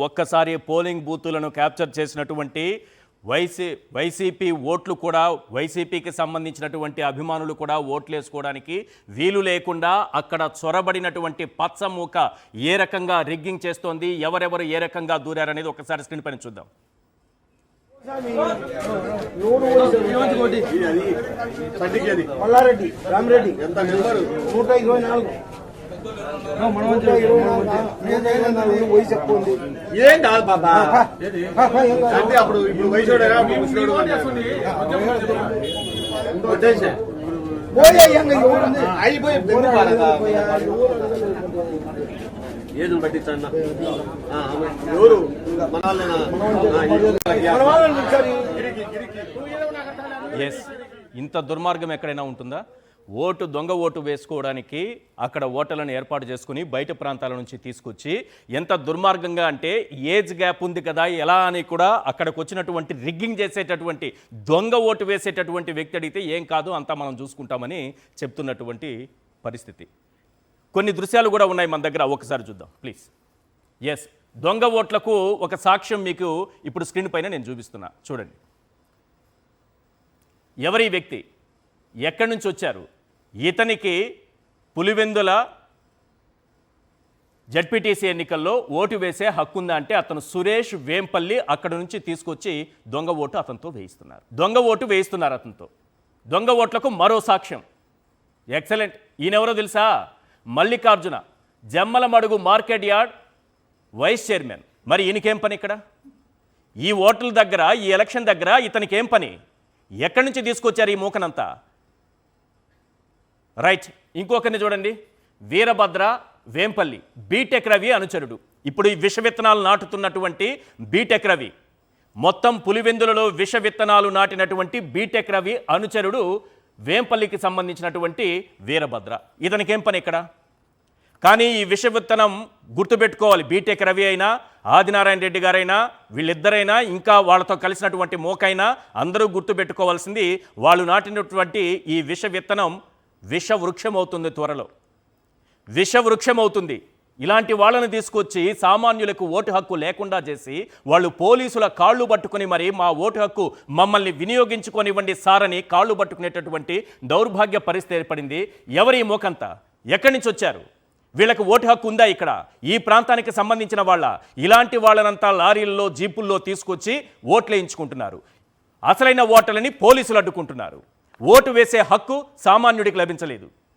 ఒక్కసారి polling బూతులను capture చేసినటువంటి YCP ఓట్లు కూడా వైసీపీకి సంబంధించినటువంటి అభిమానులు కూడా ఓట్లు వేసుకోవడానికి వీలు లేకుండా అక్కడ చొరబడినటువంటి పచ్చమూక ఏ రకంగా రిగ్గింగ్ చేస్తోంది, ఎవరెవరు ఏ రకంగా దూరారనేది ఒకసారి స్క్రీన్ పైన చూద్దాం. మల్లారెడ్డి రామరెడ్డి 124 వయసు ఎక్కువ ఉంది. ఏం కాదు బాబా అంటే అప్పుడు ఇప్పుడు వయసు అయిపోయి ఏదును పట్టించన్న ఎవరు ఇంత దుర్మార్గం ఎక్కడైనా ఉంటుందా? దొంగ ఓటు వేసుకోవడానికి అక్కడ ఓటర్లను ఏర్పాటు చేసుకుని బయట ప్రాంతాల నుంచి తీసుకొచ్చి ఎంత దుర్మార్గంగా అంటే ఏజ్ గ్యాప్ ఉంది కదా ఎలా అని కూడా అక్కడికి వచ్చినటువంటి రిగ్గింగ్ చేసేటటువంటి దొంగ ఓటు వేసేటటువంటి వ్యక్తి అడిగితే ఏం కాదు అంతా మనం చూసుకుంటామని చెప్తున్నటువంటి పరిస్థితి. కొన్ని దృశ్యాలు కూడా ఉన్నాయి మన దగ్గర, ఒకసారి చూద్దాం ప్లీజ్. దొంగ ఓట్లకు ఒక సాక్ష్యం మీకు ఇప్పుడు స్క్రీన్ పైన నేను చూపిస్తున్నా, చూడండి. ఎవరి వ్యక్తి, ఎక్కడి నుంచి వచ్చారు, ఇతనికి పులివెందుల జడ్పీటీసీ ఎన్నికల్లో ఓటు వేసే హక్కు ఉందా అంటే అతను సురేష్ వేంపల్లి అక్కడ నుంచి తీసుకొచ్చి దొంగ ఓటు అతనితో వేయిస్తున్నారు. దొంగ ఓటు వేయిస్తున్నారు అతనితో. దొంగ ఓట్లకు మరో సాక్ష్యం. ఎక్సలెంట్. ఈయనెవరో తెలుసా? Mallikarjuna, Jammalamadugu market yard vice chairman. మరి ఈయనకేం పని ఇక్కడ? ఈ ఓట్ల దగ్గర, ఈ ఎలక్షన్ దగ్గర ఇతనికి ఏం పని? ఎక్కడి నుంచి తీసుకొచ్చారు ఈ మూకనంతా? రైట్. ఇంకొకరిని చూడండి, వీరభద్ర వేంపల్లి, బీటెక్ రవి అనుచరుడు. ఇప్పుడు ఈ విష విత్తనాలు నాటుతున్నటువంటి బీటెక్ రవి, మొత్తం పులివెందులలో విష విత్తనాలు నాటినటువంటి బీటెక్ రవి అనుచరుడు వేంపల్లికి సంబంధించినటువంటి వీరభద్ర. ఇతనికేం పని ఇక్కడ? కానీ ఈ విష విత్తనం గుర్తుపెట్టుకోవాలి, బీటెక్ రవి అయినా ఆదినారాయణ రెడ్డి గారైనా వీళ్ళిద్దరైనా ఇంకా వాళ్ళతో కలిసినటువంటి మోకైనా అందరూ గుర్తుపెట్టుకోవాల్సింది, వాళ్ళు నాటినటువంటి ఈ విష విత్తనం విషవృక్షం అవుతుంది, త్వరలో విషవృక్షం అవుతుంది. ఇలాంటి వాళ్ళని తీసుకొచ్చి సామాన్యులకు ఓటు హక్కు లేకుండా చేసి వాళ్ళు పోలీసుల కాళ్ళు పట్టుకుని మరి మా ఓటు హక్కు మమ్మల్ని వినియోగించుకొనివ్వండి సార్ అని కాళ్ళు పట్టుకునేటటువంటి దౌర్భాగ్య పరిస్థితి ఏర్పడింది. ఎవరి మోకంతా? ఎక్కడి నుంచి వచ్చారు? వీళ్ళకి ఓటు హక్కు ఉందా ఇక్కడ? ఈ ప్రాంతానికి సంబంధించిన వాళ్ళ? ఇలాంటి వాళ్ళనంతా లారీల్లో జీపుల్లో తీసుకొచ్చి ఓట్లు వేయించుకుంటున్నారు. అసలైన ఓటర్లని పోలీసులు అడ్డుకుంటున్నారు. ఓటు వేసే హక్కు సామాన్యుడికి లభించలేదు.